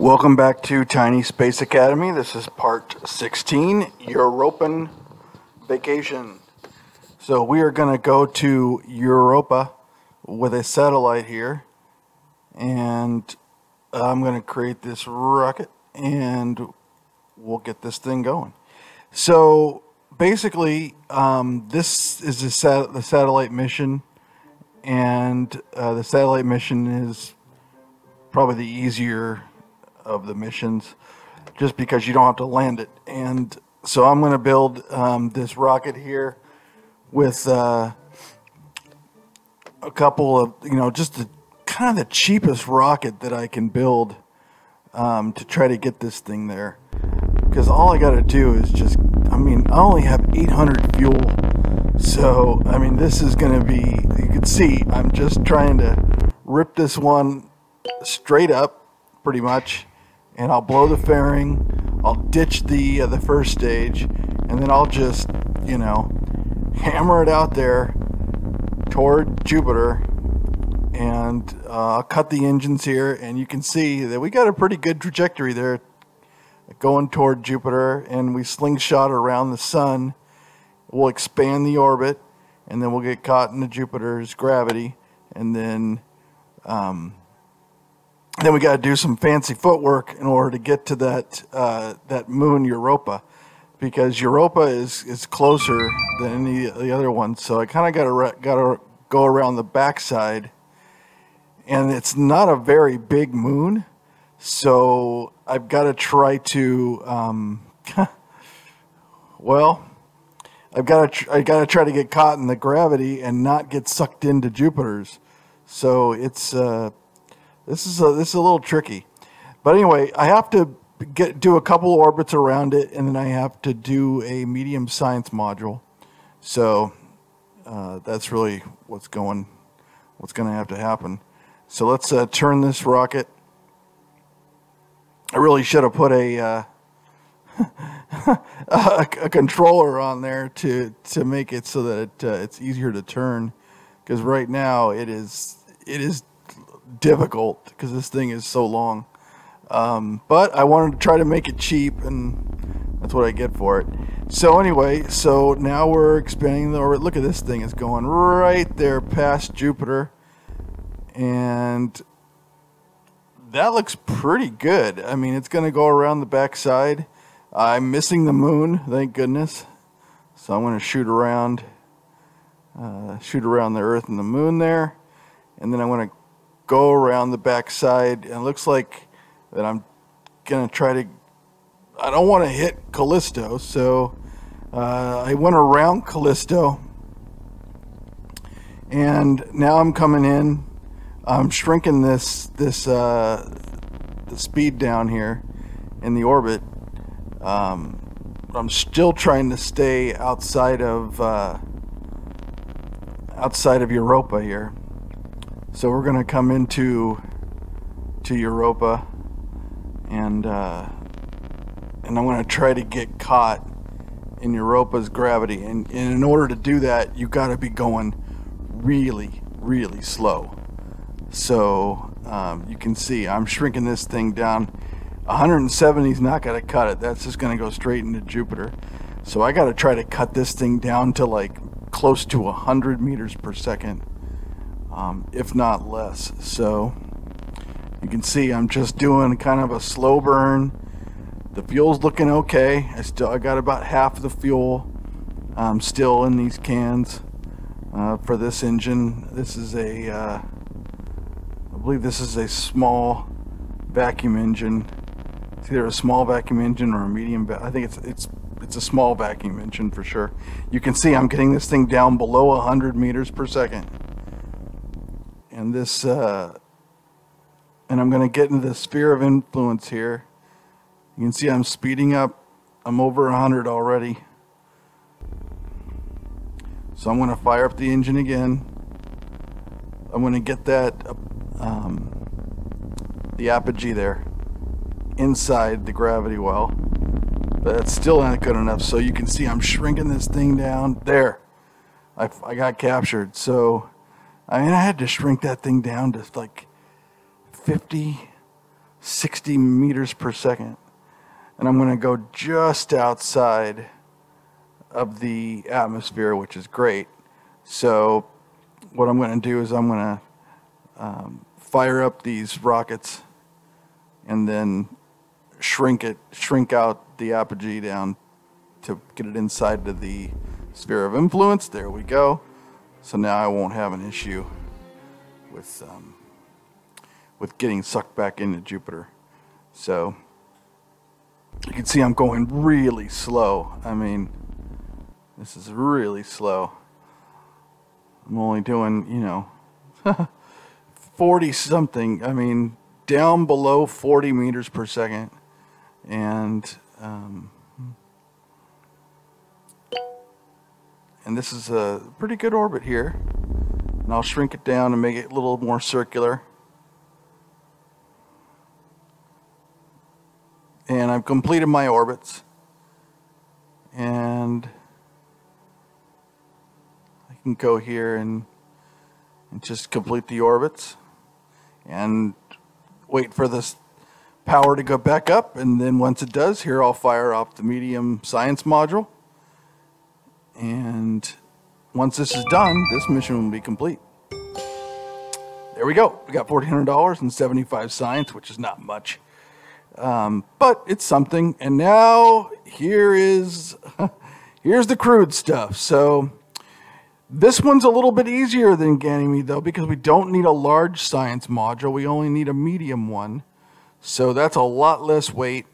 Welcome back to Tiny Space Academy. This is part 16, Europan vacation. So we are going to go to Europa with a satellite here, and I'm going to create this rocket and we'll get this thing going. So basically this is the satellite mission, and the satellite mission is probably the easier of the missions, just because you don't have to land it. And so I'm going to build this rocket here with a couple of, just the kind of the cheapest rocket that I can build to try to get this thing there. Because all I got to do is just, I only have 800 fuel. So, this is going to be, you can see, I'm just trying to rip this one straight up, pretty much. And I'll blow the fairing, I'll ditch the first stage, and then I'll just, hammer it out there toward Jupiter, and I'll cut the engines here, and you can see that we got a pretty good trajectory there going toward Jupiter, and we slingshot around the sun. We'll expand the orbit, and then we'll get caught into Jupiter's gravity, and then we got to do some fancy footwork in order to get to that moon Europa, because Europa is closer than any of the other ones. So I kind of got to go around the backside, and it's not a very big moon, so I've got to try to I got to try to get caught in the gravity and not get sucked into Jupiter's. So it's This is a little tricky, but anyway, I have to do a couple orbits around it, and then I have to do a medium science module. So that's really what's going to have to happen. So let's turn this rocket. I really should have put a a controller on there to make it so that it's easier to turn, because right now it is difficult because this thing is so long, but I wanted to try to make it cheap, and that's what I get for it. So anyway, so now we're expanding the orbit. Look at this thing, is going right there past Jupiter, and that looks pretty good. It's going to go around the backside. I'm missing the moon, thank goodness, so I'm going to shoot around the Earth and the moon there, and then I'm going to go around the backside, and it looks like that I'm gonna try to, I don't want to hit Callisto, so I went around Callisto, and now I'm coming in. I'm shrinking the speed down here in the orbit. I'm still trying to stay outside of Europa here. So we're going to come into Europa, and I'm going to try to get caught in Europa's gravity. And in order to do that, you got to be going really, really slow. So you can see I'm shrinking this thing down. 170 is not going to cut it. That's just going to go straight into Jupiter. So I got to try to cut this thing down to like close to 100 meters per second. If not less. So you can see I'm just doing kind of a slow burn. The fuel's looking okay. I got about half the fuel still in these cans for this engine. This is I believe this is a small vacuum engine. It's either a small vacuum engine or a medium. I think it's a small vacuum engine for sure. You can see I'm getting this thing down below 100 meters per second. And this, and I'm going to get into the sphere of influence here. You can see I'm speeding up. I'm over 100 already. So I'm going to fire up the engine again. I'm going to get that, the apogee there, inside the gravity well. But that's still not good enough. So you can see I'm shrinking this thing down. There. I got captured. So I had to shrink that thing down to like 50 60 meters per second. And I'm going to go just outside of the atmosphere, which is great. So what I'm going to do is I'm going to fire up these rockets and then shrink out the apogee down to get it inside to the sphere of influence. There we go. So now I won't have an issue with getting sucked back into Jupiter. So you can see I'm going really slow. I mean, this is really slow. I'm only doing, 40 something. I mean, down below 40 meters per second. And this is a pretty good orbit here. And I'll shrink it down and make it a little more circular. And I've completed my orbits. And I can go here and just complete the orbits. And wait for this power to go back up. And then once it does, here I'll fire off the medium science module. And once this is done, this mission will be complete. There we go. We got $1,400 and 75 science, which is not much. But it's something. And now here's the crude stuff. So this one's a little bit easier than Ganymede, though, because we don't need a large science module. We only need a medium one. So that's a lot less weight.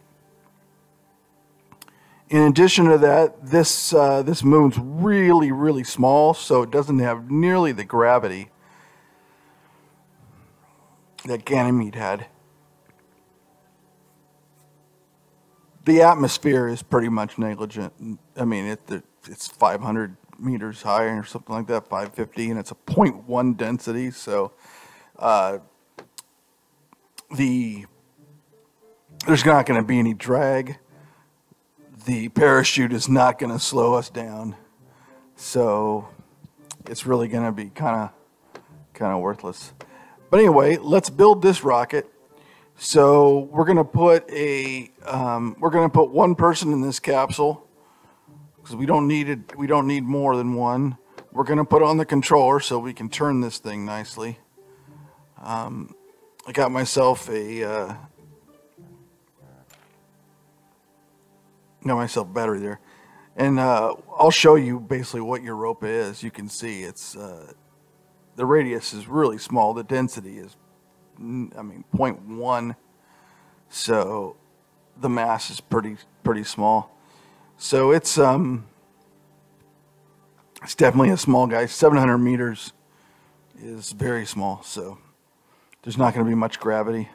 In addition to that, this moon's really, really small, so it doesn't have nearly the gravity that Ganymede had. The atmosphere is pretty much negligent. I mean, it's 500 meters high or something like that, 550, and it's a 0.1 density, so there's not going to be any drag. The parachute is not going to slow us down, so it's really going to be kind of worthless. But anyway, let's build this rocket. So we're going to put one person in this capsule because we don't need more than one. We're going to put on the controller so we can turn this thing nicely. I got myself a battery there, and I'll show you basically what Europa is. You can see it's the radius is really small. The density is, 0.1, so the mass is pretty small. So it's definitely a small guy. 700 meters is very small, so there's not going to be much gravity.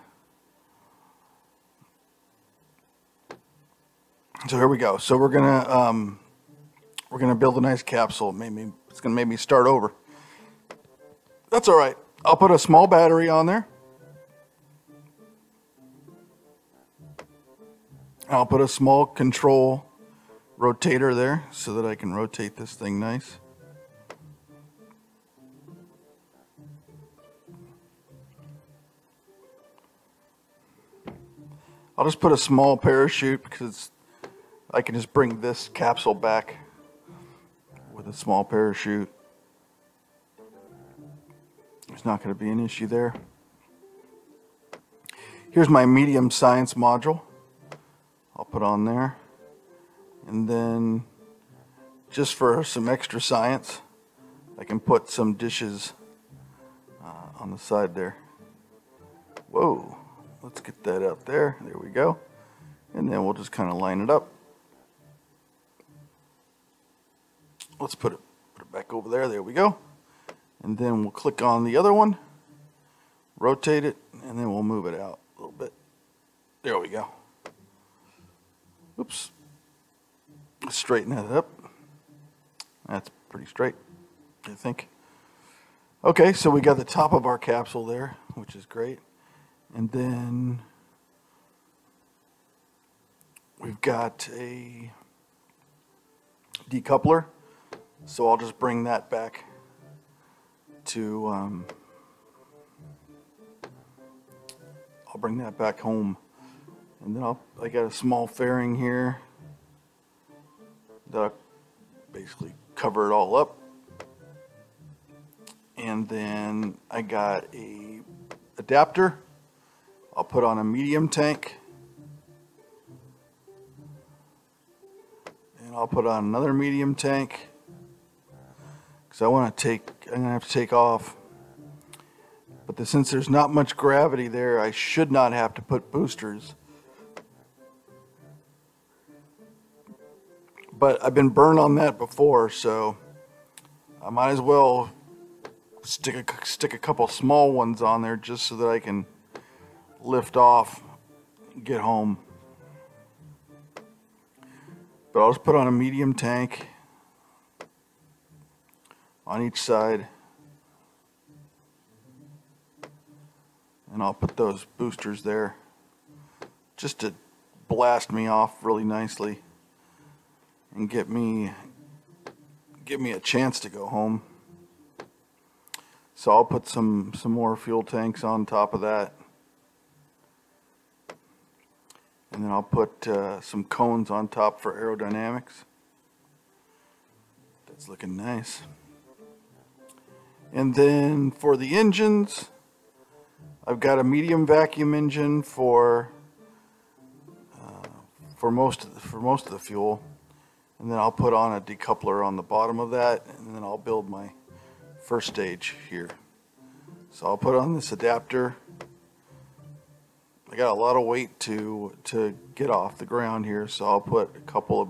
So here we go. So we're gonna build a nice capsule. Maybe it's gonna make me start over. That's all right. I'll put a small battery on there. I'll put a small control rotator there so that I can rotate this thing nice. I'll just put a small parachute because I can just bring this capsule back with a small parachute. There's not going to be an issue there. Here's my medium science module. I'll put on there. And then just for some extra science, I can put some dishes on the side there. Whoa, let's get that out there. There we go. And then we'll just kind of line it up. Let's put it back over there. There we go. And then we'll click on the other one, rotate it, and then we'll move it out a little bit. There we go. Oops. Let's straighten that up. That's pretty straight, I think. Okay, so we got the top of our capsule there, which is great. And then we've got a decoupler. So I'll just bring that back to I'll bring that back home. And then I got a small fairing here that I'll basically cover it all up. And then I got a adapter I'll put on a medium tank. And I'll put on another medium tank. Because I'm going to have to take off. But since there's not much gravity there, I should not have to put boosters. But I've been burned on that before, so I might as well stick a couple small ones on there just so that I can lift off and get home. But I'll just put on a medium tank on each side. And I'll put those boosters there just to blast me off really nicely and give me a chance to go home. So I'll put some more fuel tanks on top of that. And then I'll put some cones on top for aerodynamics. That's looking nice. And then for the engines, I've got a medium vacuum engine for most of the fuel, and then I'll put on a decoupler on the bottom of that, and then I'll build my first stage here. So I'll put on this adapter. I got a lot of weight to get off the ground here, so I'll put a couple of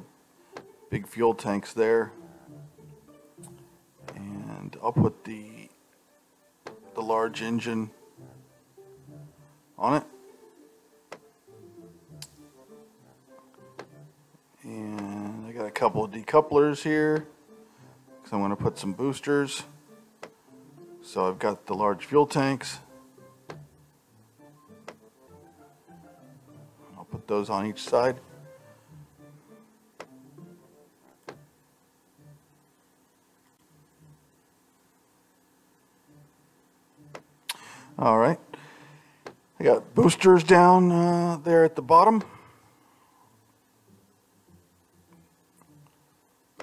big fuel tanks there, and I'll put the large engine on it. And I got a couple of decouplers here because I'm going to put some boosters. So I've got the large fuel tanks. I'll put those on each side. All right. I got boosters down there at the bottom.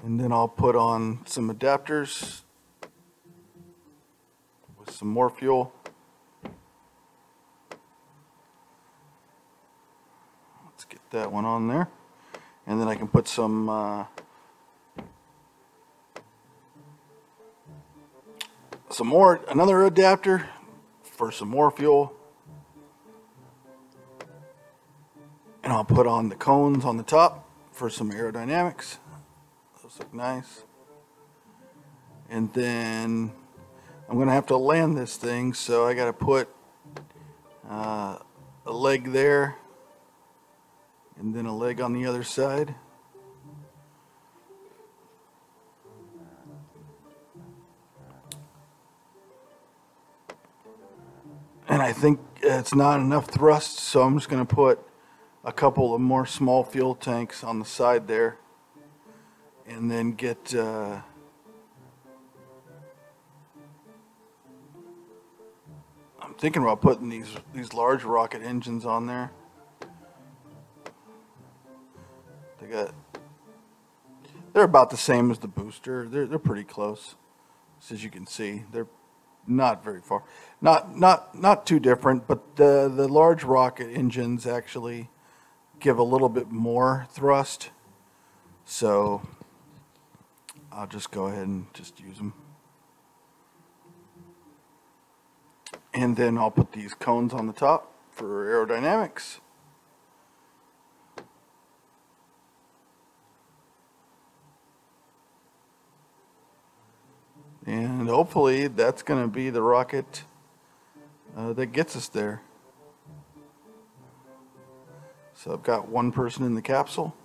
And then I'll put on some adapters with some more fuel. Let's get that one on there. And then I can put some another adapter for some more fuel. And I'll put on the cones on the top for some aerodynamics. Those look nice. And then I'm going to have to land this thing, so I got to put a leg there and then a leg on the other side. And I think it's not enough thrust, so I'm just going to put a couple of more small fuel tanks on the side there, and then get I'm thinking about putting these large rocket engines on there. They're about the same as the booster. They're pretty close, as you can see. They're not very far, not too different, but the large rocket engines actually give a little bit more thrust, so I'll just go ahead and just use them. And then I'll put these cones on the top for aerodynamics. And hopefully that's going to be the rocket that gets us there. So I've got one person in the capsule.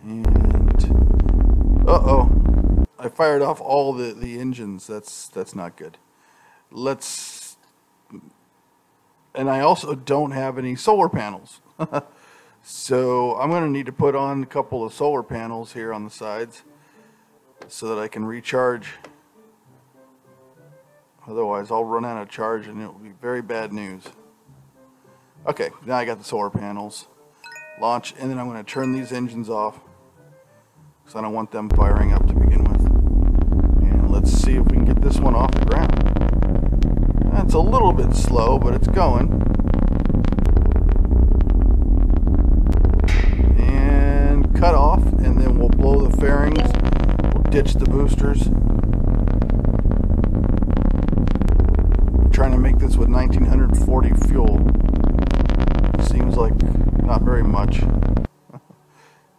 And uh-oh, I fired off all the engines. That's not good. And I also don't have any solar panels. So I'm going to need to put on a couple of solar panels here on the sides so that I can recharge. Otherwise I'll run out of charge and it will be very bad news. Okay, now I got the solar panels. Launch, and then I'm going to turn these engines off because I don't want them firing up to begin with. And let's see if we can get this one off the ground. It's a little bit slow, but it's going. And cut off, and then we'll blow the fairings. We'll ditch the boosters. I'm trying to make this with 1940 fuel. Seems like not very much.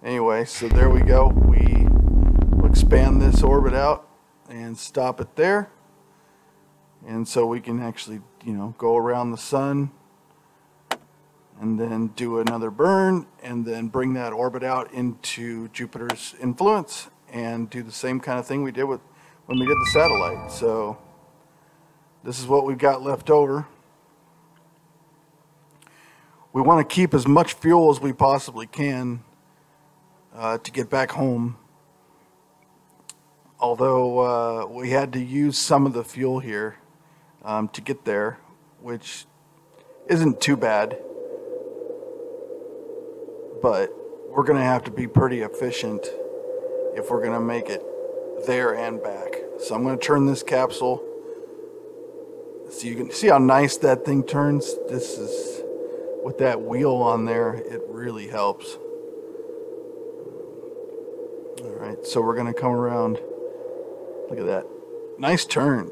Anyway, so there we go. We'll expand this orbit out and stop it there. And so we can actually, go around the sun and then do another burn and then bring that orbit out into Jupiter's influence and do the same kind of thing we did when we did the satellite. So this is what we've got left over. We want to keep as much fuel as we possibly can to get back home. Although we had to use some of the fuel here to get there, which isn't too bad. But we're going to have to be pretty efficient if we're going to make it there and back. So I'm going to turn this capsule so you can see how nice that thing turns. This is, with that wheel on there, it really helps. Alright, so we're going to come around. Look at that. Nice turn.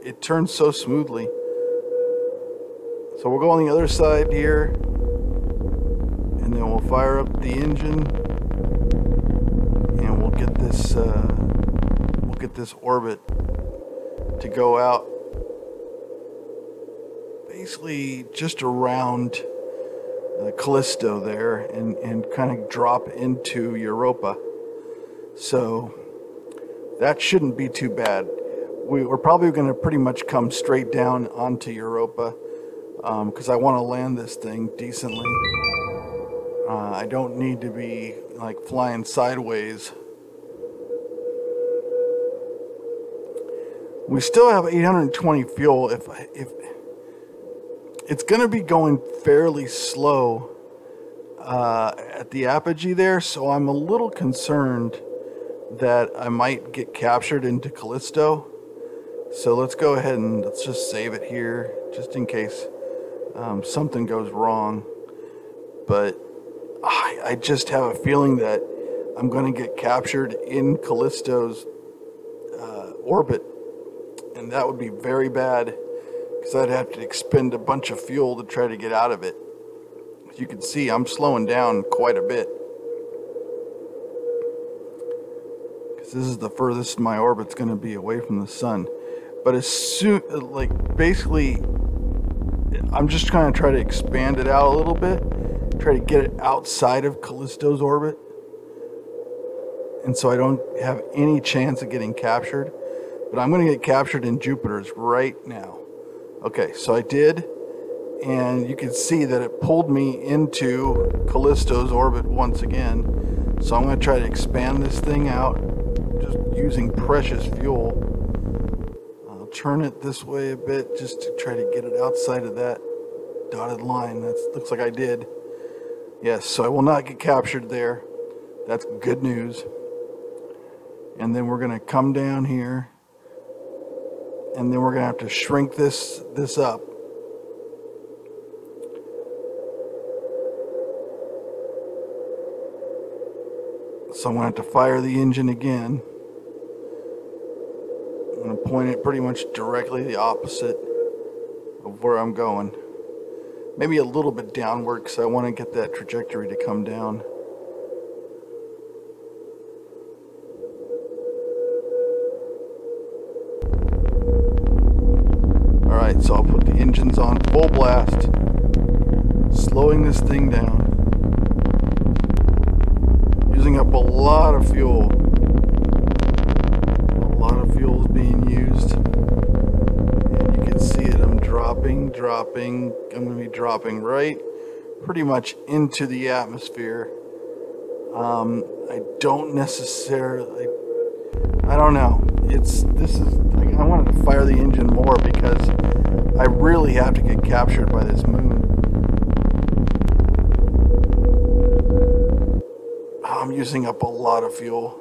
It turns so smoothly. So we'll go on the other side here. And then we'll fire up the engine. And we'll get this orbit to go out basically just around Callisto there and kind of drop into Europa. So that shouldn't be too bad. We're probably going to pretty much come straight down onto Europa because I want to land this thing decently. I don't need to be like flying sideways. We still have 820 fuel. If it's going to be going fairly slow at the apogee there, so I'm a little concerned that I might get captured into Callisto. So let's go ahead and let's just save it here, just in case something goes wrong. But I just have a feeling that I'm going to get captured in Callisto's orbit, and that would be very bad because I'd have to expend a bunch of fuel to try to get out of it. As you can see, I'm slowing down quite a bit because this is the furthest my orbit's going to be away from the sun. But as soon, basically, I'm just trying to try to expand it out a little bit, try to get it outside of Callisto's orbit, and so I don't have any chance of getting captured. But I'm going to get captured in Jupiter's right now. Okay, so I did, and you can see that it pulled me into Callisto's orbit once again. So I'm going to try to expand this thing out, just using precious fuel. I'll turn it this way a bit just to try to get it outside of that dotted line. That looks like I did. Yes, so I will not get captured there. That's good news. And then we're going to come down here, and then we're going to have to shrink this up. So I'm going to have to fire the engine again. I'm going to point it pretty much directly the opposite of where I'm going. Maybe a little bit downward because I want to get that trajectory to come down. Alright, so I'll put the engines on full blast, slowing this thing down, using up a lot of fuel. A lot of fuel is being used, and you can see it. I'm dropping. I'm going to be dropping right pretty much into the atmosphere. I don't necessarily, I don't know. I wanted to fire the engine more because I really have to get captured by this moon. I'm using up a lot of fuel.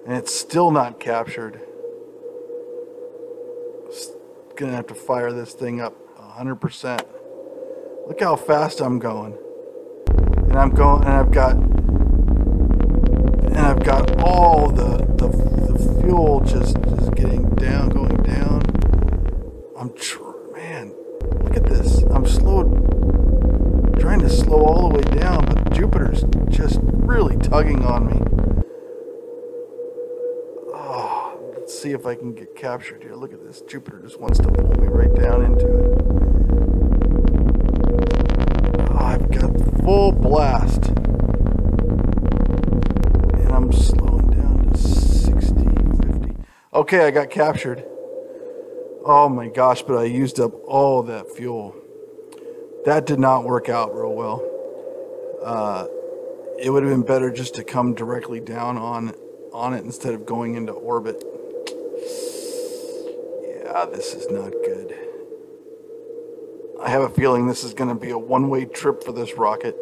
And it's still not captured. Gonna have to fire this thing up 100%. Look how fast I'm going. And I'm going, and I've got all the fuel just getting down, going down. Man, look at this. I'm trying to slow all the way down, but Jupiter's just really tugging on me. Oh, let's see if I can get captured here. Look at this. Jupiter just wants to pull me right down into it. Oh, I've got full blast. And I'm slowing down to 60, 50. Okay, I got captured. Oh my gosh, but I used up all that fuel. That did not work out real well. It would have been better just to come directly down on it instead of going into orbit. Yeah, this is not good. I have a feeling this is going to be a one-way trip for this rocket.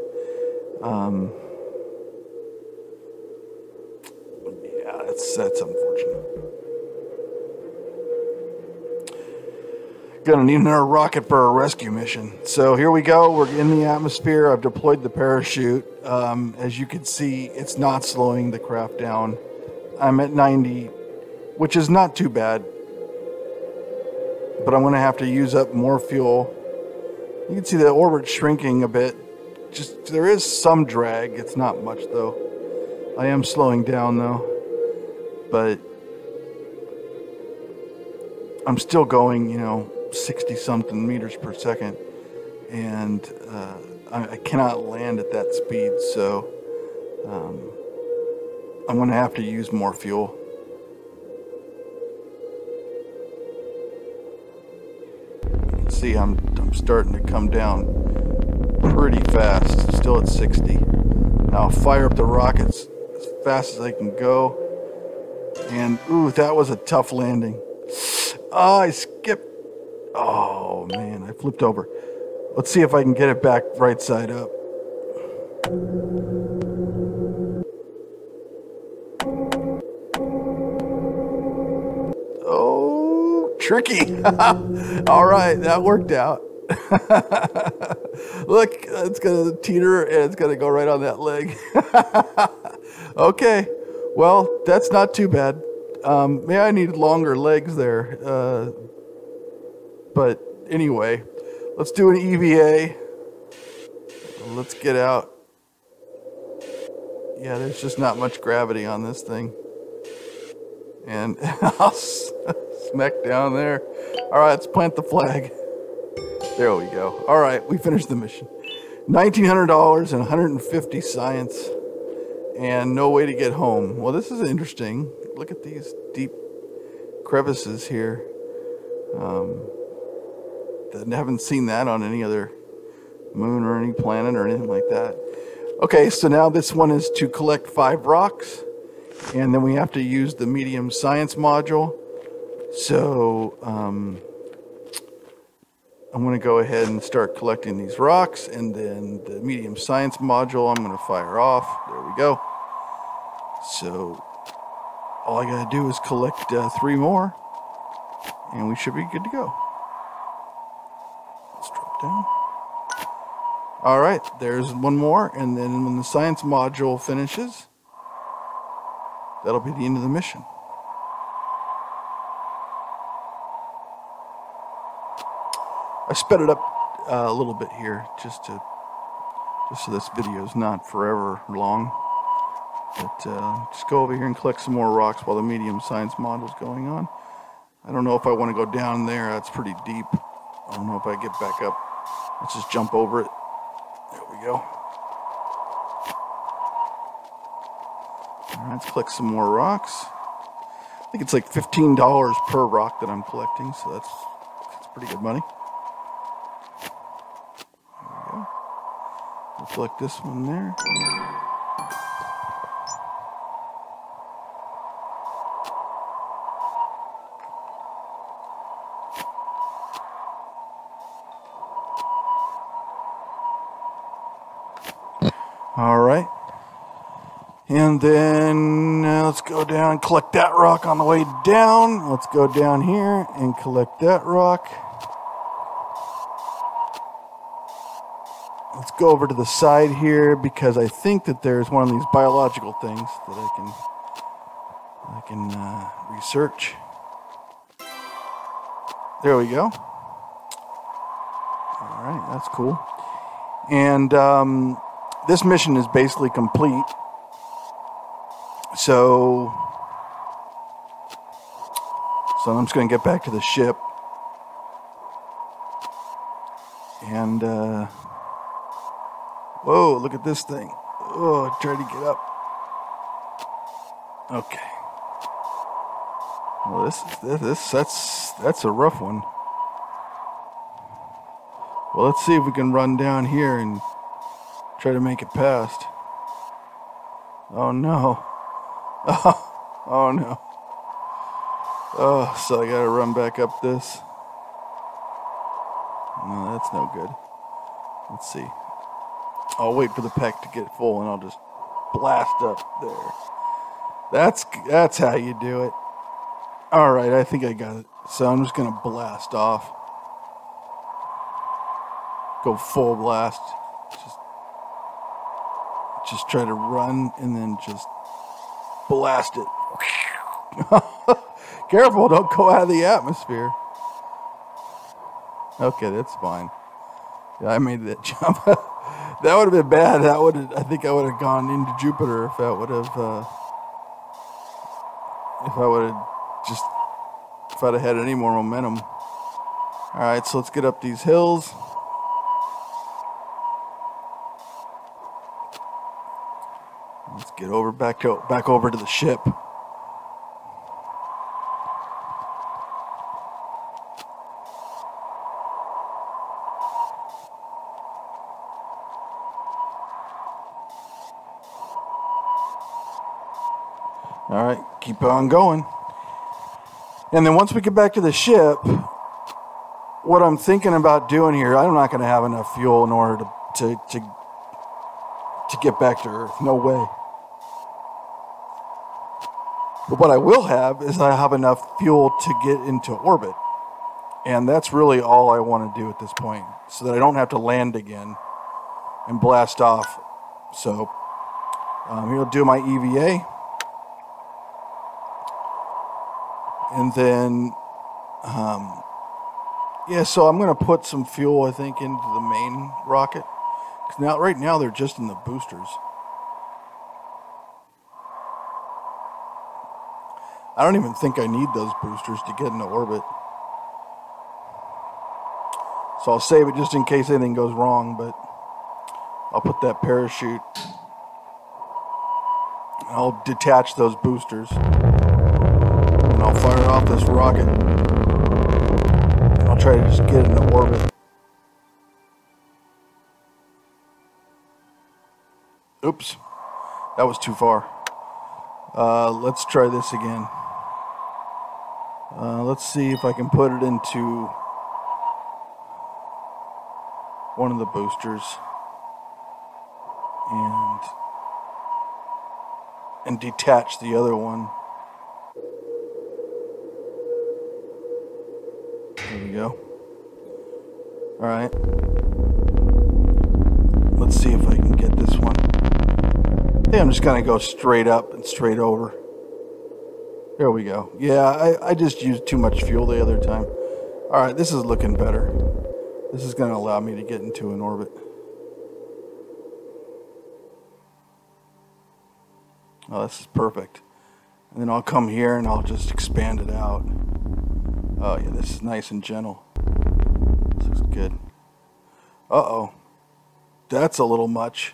Yeah, that's unfortunate. Gonna need another rocket for a rescue mission. So here we go. We're in the atmosphere. I've deployed the parachute. As you can see, it's not slowing the craft down. I'm at 90, which is not too bad. But I'm gonna have to use up more fuel. You can see the orbit shrinking a bit. There is some drag. It's not much though. I am slowing down though. But I'm still going, 60 something meters per second, and I cannot land at that speed, so I'm going to have to use more fuel. You can see I'm starting to come down pretty fast, still at 60. Now I'll fire up the rockets as fast as I can go, and ooh, that was a tough landing. Oh, I skipped. Oh, man, I flipped over. Let's see if I can get it back right side up. Oh, tricky. All right, that worked out. Look, it's going to teeter and it's going to go right on that leg. Okay, well, that's not too bad. Maybe I need longer legs there. But anyway, let's do an EVA. Let's get out. Yeah, there's just not much gravity on this thing. And I'll smack down there. All right, let's plant the flag. There we go. All right, we finished the mission. $1,900 and 150 science. And no way to get home. Well, this is interesting. Look at these deep crevices here. I haven't seen that on any other moon or any planet or anything like that. Okay, so now this one is to collect 5 rocks, and then we have to use the medium science module. So I'm going to go ahead and start collecting these rocks, and then the medium science module I'm going to fire off. There we go. So all I got to do is collect 3 more, and we should be good to go. Let's drop down. All right, there's one more, and then when the science module finishes, that'll be the end of the mission. I sped it up a little bit here, just so this video is not forever long. But just go over here and collect some more rocks while the medium science module is going on. I don't know if I want to go down there. That's pretty deep. I don't know if I get back up. Let's just jump over it. There we go. All right, let's collect some more rocks. I think it's like $15 per rock that I'm collecting, so that's pretty good money. There we go. We'll collect this one there. All right. And then let's go down and collect that rock on the way down. Let's go down here and collect that rock. Let's go over to the side here because I think that there's one of these biological things that I can research. There we go. All right, that's cool. And this mission is basically complete. So I'm just going to get back to the ship. And, whoa, look at this thing. Oh, try to get up. Okay. Well, that's a rough one. Well, let's see if we can run down here and try to make it past. Oh, no. Oh no. Oh, so I gotta run back up this. No, that's no good. Let's see. I'll wait for the pack to get full and I'll just blast up there. That's how you do it. Alright, I think I got it. So I'm just gonna blast off. Go full blast. Just try to run and then just blast it. Careful, don't go out of the atmosphere. Okay, that's fine. Yeah, I made that jump. That would have been bad. I think I would have gone into Jupiter if I would have if I'd have had any more momentum. Alright, so let's get up these hills. Let's get over back over to the ship. All right, keep on going. And then once we get back to the ship, what I'm thinking about doing here, I'm not going to have enough fuel in order to get back to Earth. No way. But what I will have is I have enough fuel to get into orbit. And that's really all I want to do at this point, so that I don't have to land again and blast off. So here I'll do my EVA. And then, yeah, so I'm going to put some fuel, I think, into the main rocket. Because right now they're just in the boosters. I don't even think I need those boosters to get into orbit. So I'll save it just in case anything goes wrong, but I'll put that parachute. I'll detach those boosters. And I'll fire off this rocket. And I'll try to just get into orbit. Oops. That was too far. Let's try this again. Let's see if I can put it into one of the boosters and detach the other one. There we go. All right. Let's see if I can get this one. I think I'm just gonna go straight up and straight over. There we go. Yeah, I just used too much fuel the other time. All right, this is looking better. This is going to allow me to get into an orbit. Oh, this is perfect. And then I'll come here and I'll just expand it out. Oh yeah, this is nice and gentle. This looks good. Uh-oh. That's a little much.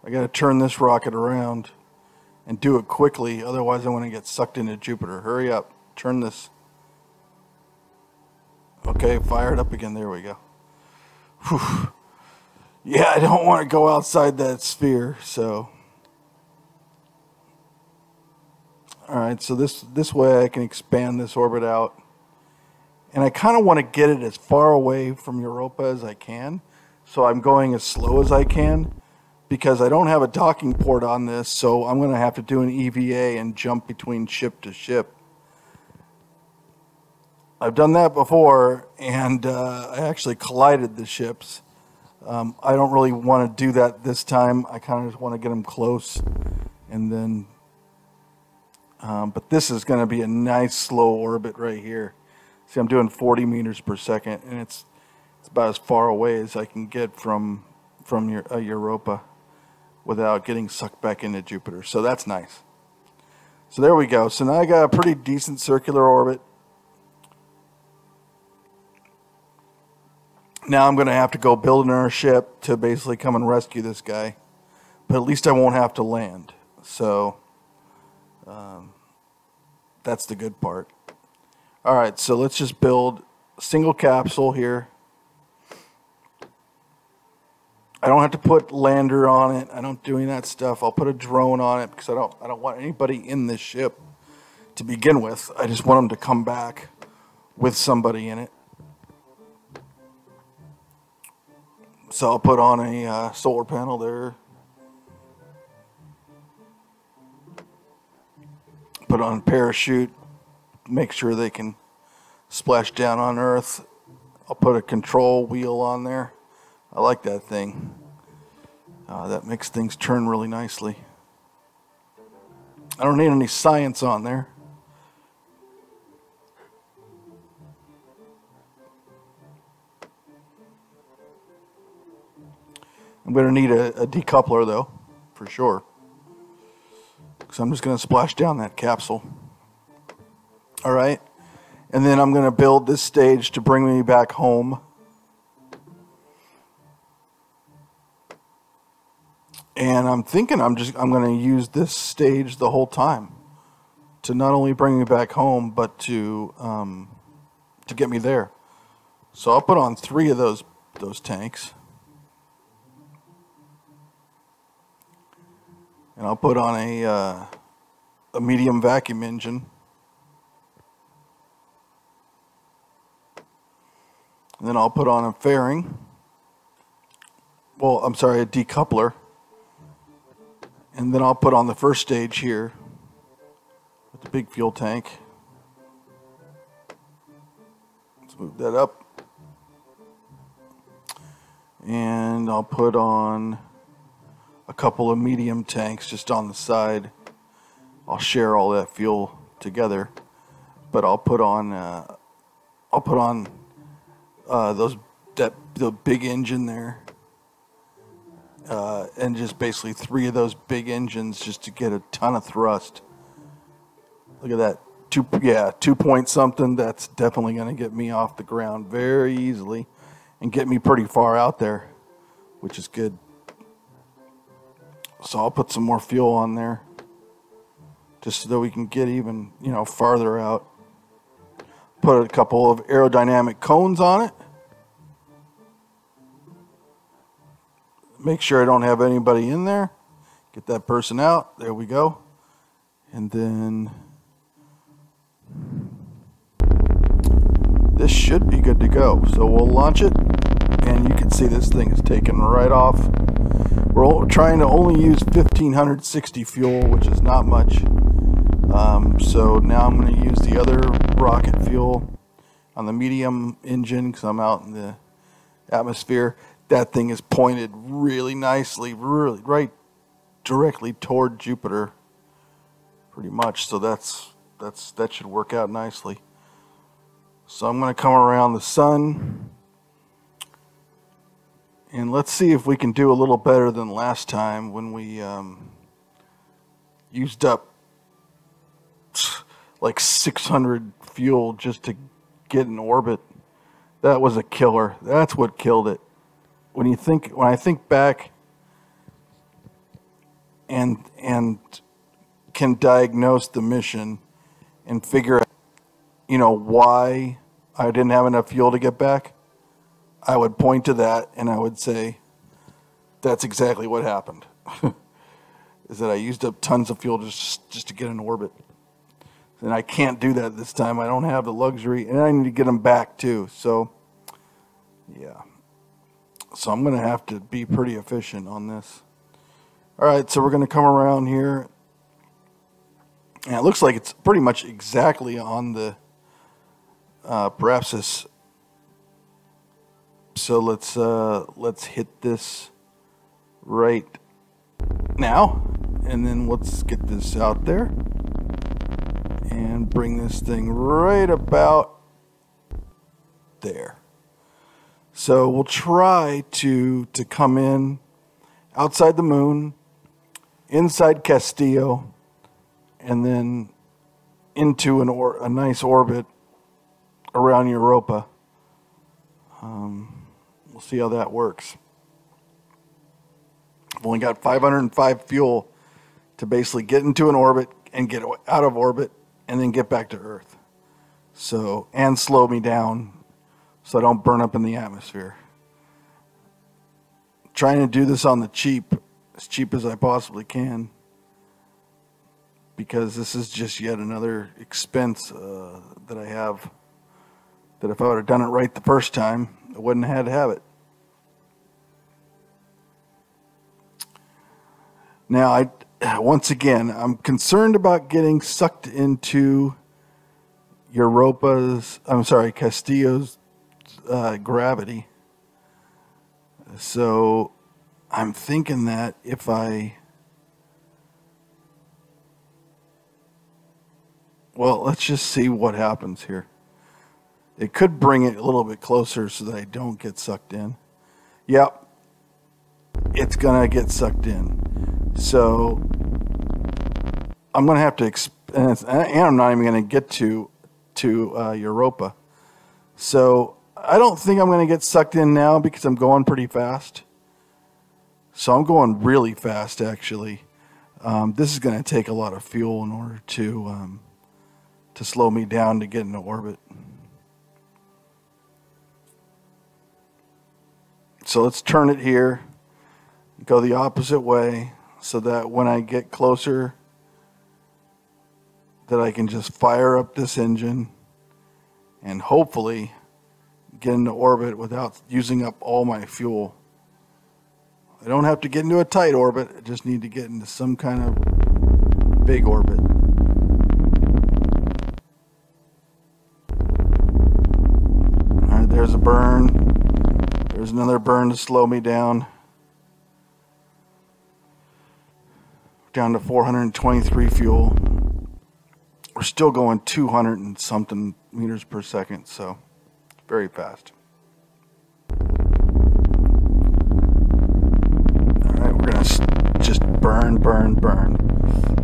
I got to turn this rocket around and do it quickly, otherwise I'm going to get sucked into Jupiter. Hurry up. Turn this. Okay, fire it up again. There we go. Whew. Yeah, I don't want to go outside that sphere, so. Alright, so this way I can expand this orbit out. And I kind of want to get it as far away from Europa as I can. So I'm going as slow as I can. because I don't have a docking port on this, so I'm going to have to do an EVA and jump between ship to ship. I've done that before, and I actually collided the ships. I don't really want to do that this time. I kind of just want to get them close, and then. But this is going to be a nice slow orbit right here. See, I'm doing 40 meters per second, and it's about as far away as I can get from Europa without getting sucked back into Jupiter. So that's nice. So there we go. So now I got a pretty decent circular orbit. Now I'm going to have to go build another ship to basically come and rescue this guy. But at least I won't have to land. So that's the good part. All right, so let's just build a single capsule here. I don't have to put lander on it. I don't do any of that stuff. I'll put a drone on it because I don't want anybody in this ship to begin with. I just want them to come back with somebody in it. So I'll put on a solar panel there. Put on a parachute. Make sure they can splash down on Earth. I'll put a control wheel on there. I like that thing. That makes things turn really nicely. I don't need any science on there. I'm going to need a decoupler though, for sure. So I'm just going to splash down that capsule. All right. And then I'm going to build this stage to bring me back home. And I'm thinking I'm going to use this stage the whole time to not only bring me back home, but to get me there. So I'll put on 3 of those tanks. And I'll put on a medium vacuum engine. And then I'll put on a fairing. Well, I'm sorry, a decoupler. And then I'll put on the first stage here with the big fuel tank. Let's move that up. And I'll put on a couple of medium tanks just on the side. I'll share all that fuel together, but I'll put on the big engine there, and just basically 3 of those big engines just to get a ton of thrust. Look at that, 2 point something. That's definitely going to get me off the ground very easily and get me pretty far out there, which is good. So I'll put some more fuel on there just so that we can get even, farther out. Put a couple of aerodynamic cones on it. Make sure I don't have anybody in there. Get that person out. There we go. And then this should be good to go. So we'll launch it, and you can see this thing is taking right off. We're trying to only use 1560 fuel, which is not much. So now I'm going to use the other rocket fuel on the medium engine because I'm out in the atmosphere. That thing is pointed really nicely, really right directly toward Jupiter, pretty much. So that should work out nicely. So I'm going to come around the sun. And let's see if we can do a little better than last time when we used up like 600 fuel just to get in orbit. That was a killer. That's what killed it. When I think back and can diagnose the mission and figure out, why I didn't have enough fuel to get back, I would point to that and I would say, that's exactly what happened. Is that I used up tons of fuel just to get in orbit. And I can't do that this time. I don't have the luxury, and I need to get them back too. So, yeah. So I'm going to have to be pretty efficient on this. All right, so we're going to come around here. And it looks like it's pretty much exactly on the Parapsis. So let's hit this right now, and then let's get this out there and bring this thing right about there. So we'll try to come in outside the moon, inside Castillo, and then into a nice orbit around Europa. We'll see how that works. I've only got 505 fuel to basically get into an orbit and get out of orbit and then get back to Earth. So, and slow me down so I don't burn up in the atmosphere. Trying to do this on the cheap, as cheap as I possibly can, because this is just yet another expense that I have, that if I would have done it right the first time, I wouldn't have had to have it. Now, once again, I'm concerned about getting sucked into Castillo's gravity. So I'm thinking that if let's just see what happens here. It could bring it a little bit closer so that I don't get sucked in. Yep, it's gonna get sucked in. So I'm gonna have to, and I'm not even gonna get to Europa. So I don't think I'm gonna get sucked in now because I'm going pretty fast. So I'm going really fast, actually. This is gonna take a lot of fuel in order to slow me down to get into orbit. So let's turn it here, go the opposite way, so that when I get closer, that I can just fire up this engine and hopefully get into orbit without using up all my fuel. I don't have to get into a tight orbit, I just need to get into some kind of big orbit. All right, there's a burn. There's another burn to slow me down. Down to 423 fuel. We're still going 200 and something meters per second, so very fast. All right, we're gonna just burn.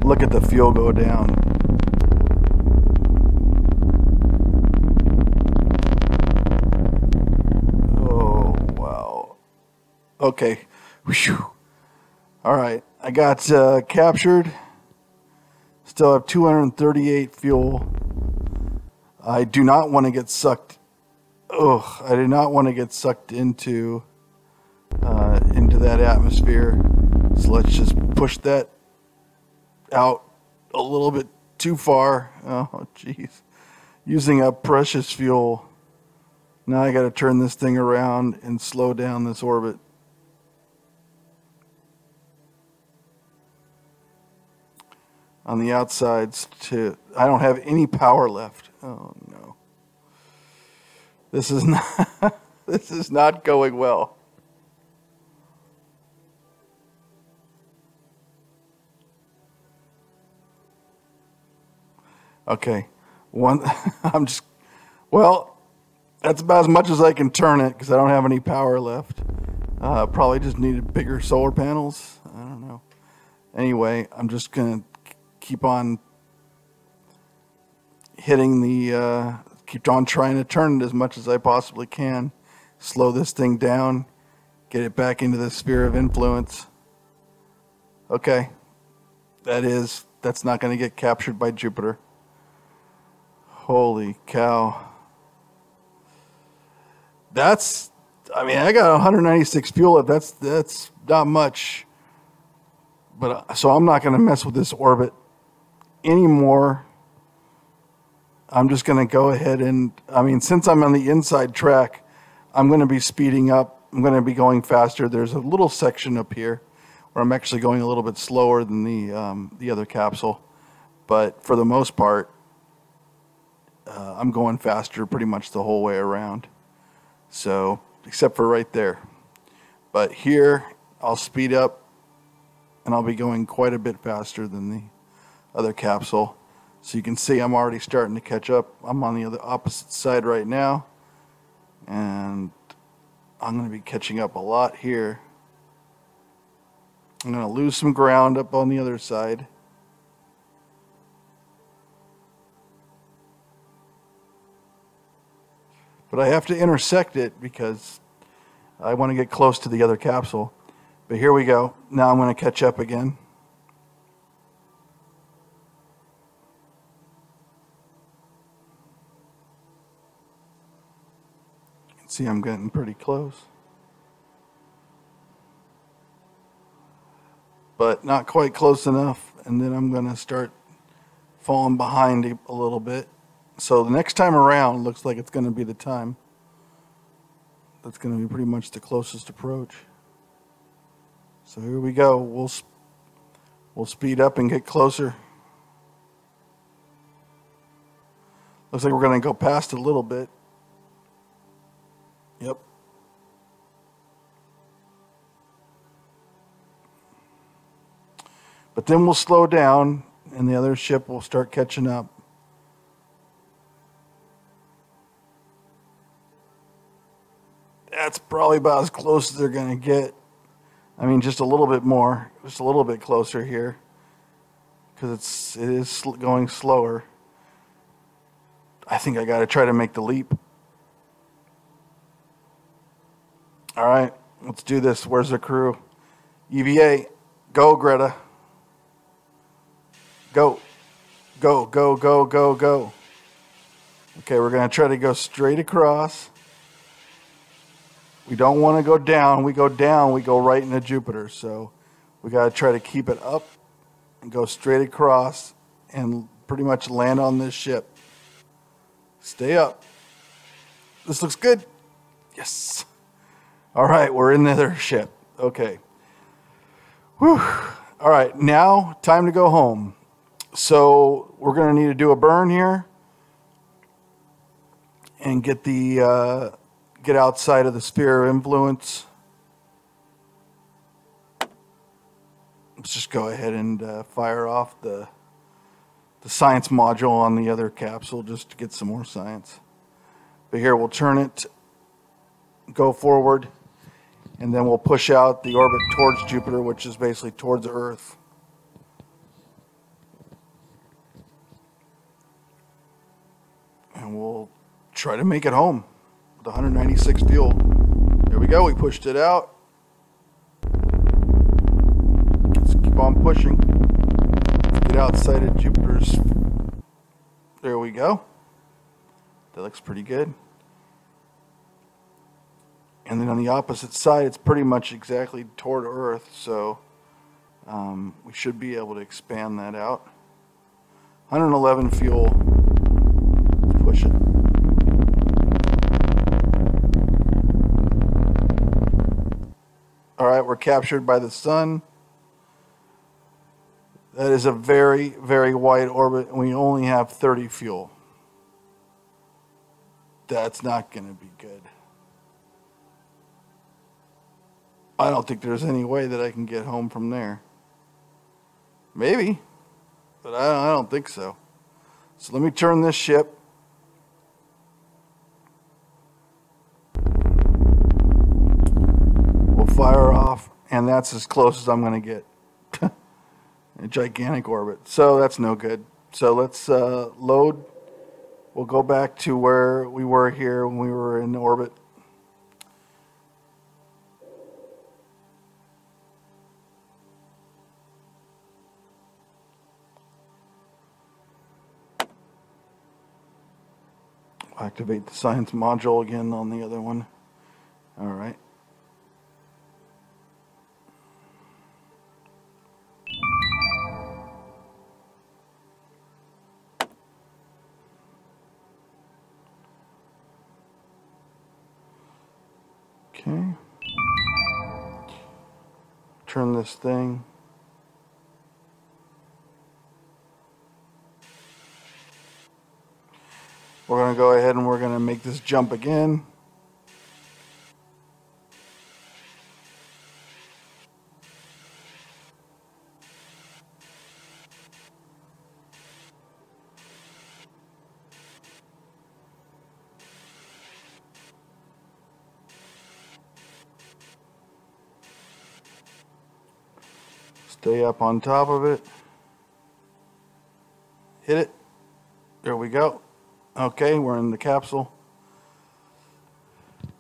Look at the fuel go down. Oh, wow. Okay. Whew. All right, I got captured. Still have 238 fuel. I do not want to get sucked. I do not want to get sucked into that atmosphere. So let's just push that out a little bit too far. Oh, jeez. Using up precious fuel. Now I got to turn this thing around and slow down this orbit. On the outsides I don't have any power left. Oh no. This is not going well. Okay. That's about as much as I can turn it because I don't have any power left. Probably just needed bigger solar panels. I don't know. Anyway, I'm just going to keep on hitting keep on trying to turn it as much as I possibly can. Slow this thing down, get it back into the sphere of influence. Okay, that's not going to get captured by Jupiter. Holy cow. I got 196 fuel left. That's not much. But so I'm not going to mess with this orbit anymore. I'm just going to go ahead and, since I'm on the inside track, I'm going to be speeding up. I'm going to be going faster. There's a little section up here where I'm actually going a little bit slower than the other capsule. But for the most part, I'm going faster pretty much the whole way around. So, except for right there. But here, I'll speed up, and I'll be going quite a bit faster than the other capsule. So you can see I'm already starting to catch up. I'm on the opposite side right now, and I'm going to be catching up a lot here. I'm going to lose some ground up on the other side. But I have to intersect it because I want to get close to the other capsule. But here we go. Now I'm going to catch up again. You can see I'm getting pretty close. But not quite close enough. And then I'm going to start falling behind a little bit. So the next time around looks like it's going to be the time. That's going to be pretty much the closest approach. So here we go. We'll speed up and get closer. Looks like we're going to go past a little bit. Yep. But then we'll slow down and the other ship will start catching up. That's probably about as close as they're going to get. I mean, just a little bit more, just a little bit closer here, because it is going slower. I think I got to try to make the leap. All right, let's do this. Where's the crew? EVA, go, Greta. Go, go, go, go, go, go. Okay, we're going to try to go straight across. We don't want to go down. We go down, we go right into Jupiter. So we got to try to keep it up and go straight across and pretty much land on this ship. Stay up. This looks good. Yes. All right, we're in the other ship. Okay. Whew. All right, now time to go home. So we're going to need to do a burn here and get outside of the sphere of influence. Let's just go ahead and fire off the science module on the other capsule just to get some more science. But here we'll turn it, go forward, and then we'll push out the orbit towards Jupiter, which is basically towards Earth. And we'll try to make it home. 196 fuel. There we go. We pushed it out. Let's keep on pushing. Let's get outside of Jupiter's. There we go. That looks pretty good. And then on the opposite side, it's pretty much exactly toward Earth, so we should be able to expand that out. 111 fuel. Let's push it. All right, we're captured by the sun. That is a very, very wide orbit, and we only have 30 fuel. That's not going to be good. I don't think there's any way that I can get home from there. Maybe, but I don't think so. So let me turn this ship. Fire off, and that's as close as I'm going to get. A gigantic orbit. So that's no good. So let's load. We'll go back to where we were here when we were in orbit. Activate the science module again on the other one. All right. Okay. turn this thing. We're going to go ahead and we're going to make this jump again. Stay up on top of it. Hit it. There we go. Okay, we're in the capsule.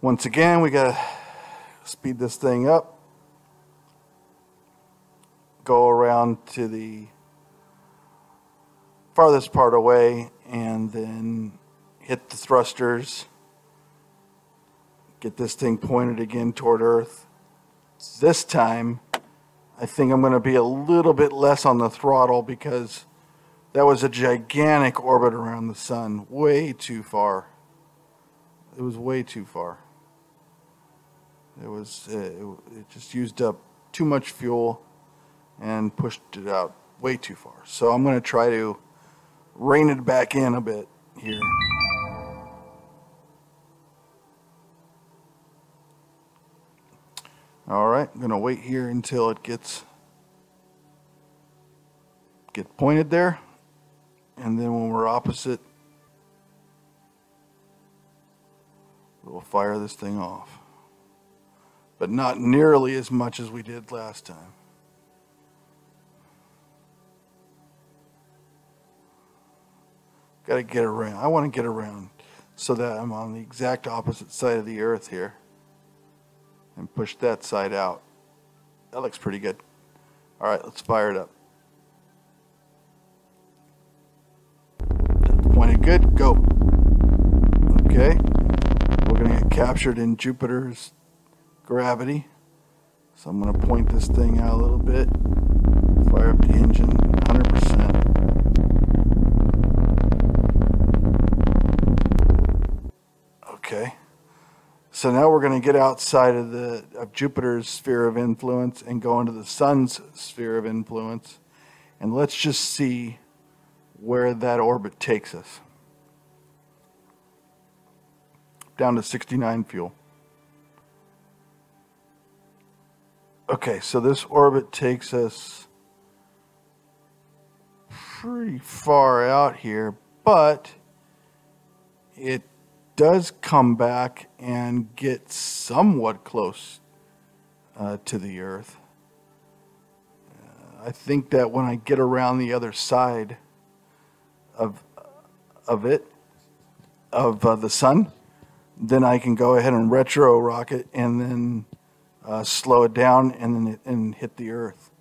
Once again, we gotta speed this thing up. Go around to the farthest part away and then hit the thrusters. Get this thing pointed again toward Earth. This time, I think I'm going to be a little bit less on the throttle because that was a gigantic orbit around the sun. Way too far. It was way too far. It just used up too much fuel and pushed it out way too far. So I'm going to try to rein it back in a bit here. All right, I'm going to wait here until it get pointed there. And then when we're opposite, we'll fire this thing off. But not nearly as much as we did last time. Got to get around. I want to get around so that I'm on the exact opposite side of the Earth here. And push that side out. That looks pretty good. All right, let's fire it up. Pointed good, go. Okay, we're going to get captured in Jupiter's gravity. So I'm going to point this thing out a little bit. Fire up the engine, 100%. Okay. So now we're going to get outside of Jupiter's sphere of influence and go into the sun's sphere of influence. And let's just see where that orbit takes us. Down to 69 fuel. Okay, so this orbit takes us pretty far out here, but it does come back and get somewhat close to the Earth. I think that when I get around the other side of the sun, then I can go ahead and retro rocket and then slow it down and then hit the Earth.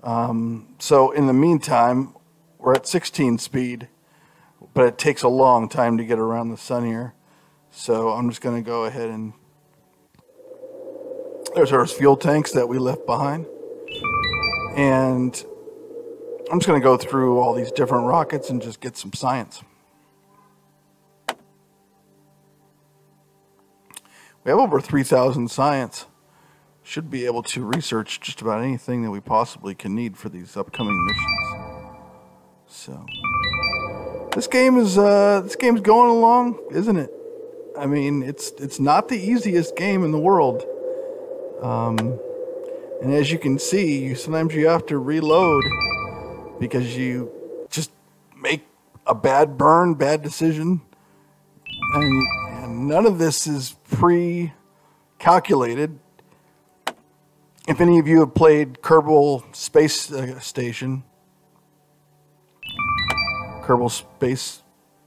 So in the meantime, we're at 16 speed. But it takes a long time to get around the sun here. So I'm just going to go ahead and... There's our fuel tanks that we left behind. And I'm just going to go through all these different rockets and just get some science. We have over 3,000 science. Should be able to research just about anything that we possibly can need for these upcoming missions. So... This game's going along, isn't it? I mean, it's not the easiest game in the world. And as you can see, sometimes you have to reload because you just make a bad burn, bad decision. And none of this is pre-calculated. If any of you have played Kerbal Space Station, Kerbal Space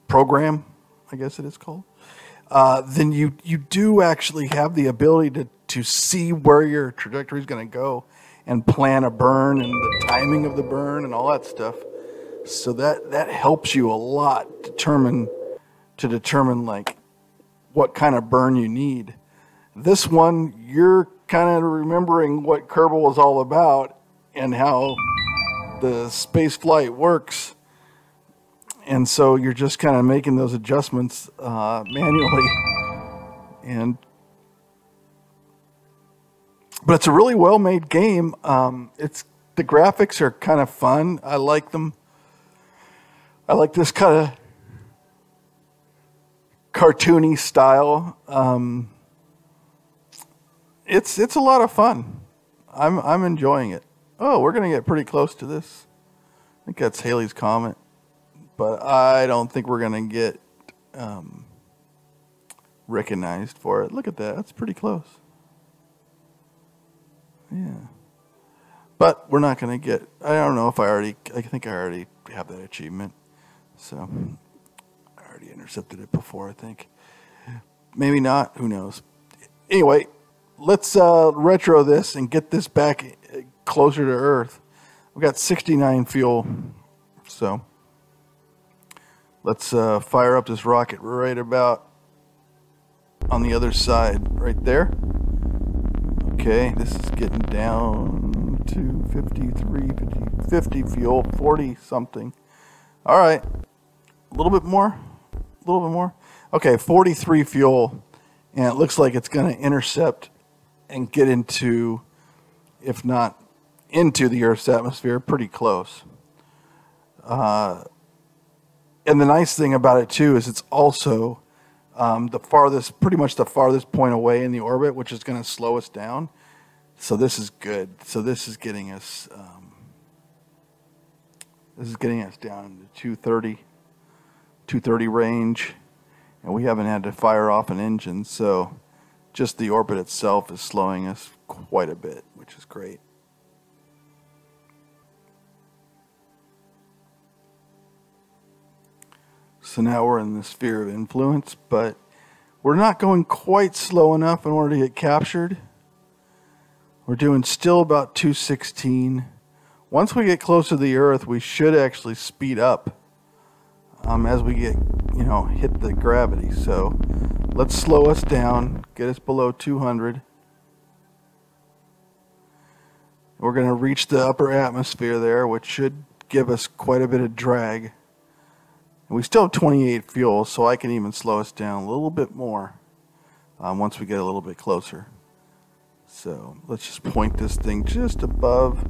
Program, I guess it is called, then you do actually have the ability to see where your trajectory is going to go and plan a burn and the timing of the burn and all that stuff. So that helps you a lot to determine like what kind of burn you need. This one, you're kind of remembering what Kerbal is all about and how the space flight works. And so you're just kind of making those adjustments manually. And But it's a really well-made game. The graphics are kind of fun. I like them. I like this kind of cartoony style. It's a lot of fun. I'm enjoying it. Oh, we're gonna get pretty close to this. I think that's Halley's Comet, but I don't think we're gonna get recognized for it. Look at that. That's pretty close. Yeah. But we're not going to get, I don't know if I think I already have that achievement. So I already intercepted it before, I think. Maybe not. Who knows? Anyway, let's retro this and get this back closer to Earth. We've got 69 fuel. So let's fire up this rocket right about on the other side, right there. Okay, this is getting down to 50 fuel, 40 something. All right, a little bit more. Okay, 43 fuel, and it looks like it's going to intercept and get into, if not into the Earth's atmosphere, pretty close. And the nice thing about it too is it's also pretty much the farthest point away in the orbit, which is going to slow us down. So this is good. So this is getting us down to 230 range, and we haven't had to fire off an engine. So just the orbit itself is slowing us quite a bit, which is great. So now we're in the sphere of influence, but we're not going quite slow enough in order to get captured. We're doing still about 216. Once we get closer to the Earth, we should actually speed up as we get, hit the gravity. So let's slow us down, get us below 200. We're going to reach the upper atmosphere there, which should give us quite a bit of drag. We still have 28 fuel, so I can even slow us down a little bit more once we get a little bit closer. So let's just point this thing just above.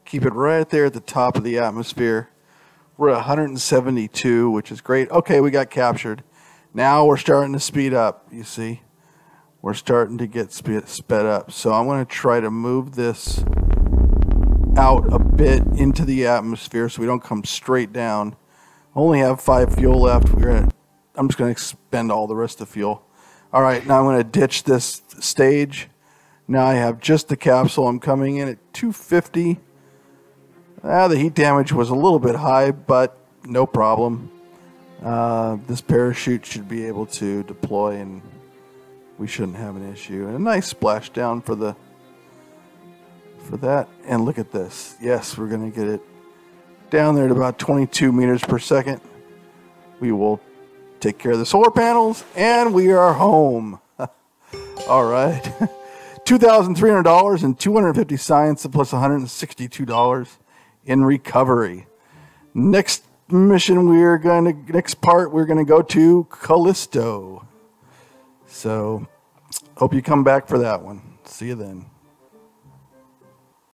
Keep it right there at the top of the atmosphere. We're at 172, which is great. Okay, we got captured. Now we're starting to speed up, you see. We're starting to get sped up. So I'm going to try to move this out a bit into the atmosphere so we don't come straight down. Only have 5 fuel left. I'm just going to expend all the rest of the fuel. All right, now I'm going to ditch this stage. Now I have just the capsule. I'm coming in at 250. The heat damage was a little bit high, but no problem. This parachute should be able to deploy, and we shouldn't have an issue. And a nice splashdown for that. And look at this. Yes, we're going to get it down there at about 22 meters per second. We will take care of the solar panels, and we are home. All right. $2,300 and 250 science plus $162 in recovery. Next mission, next part, we're going to go to Callisto. So, hope you come back for that one. See you then.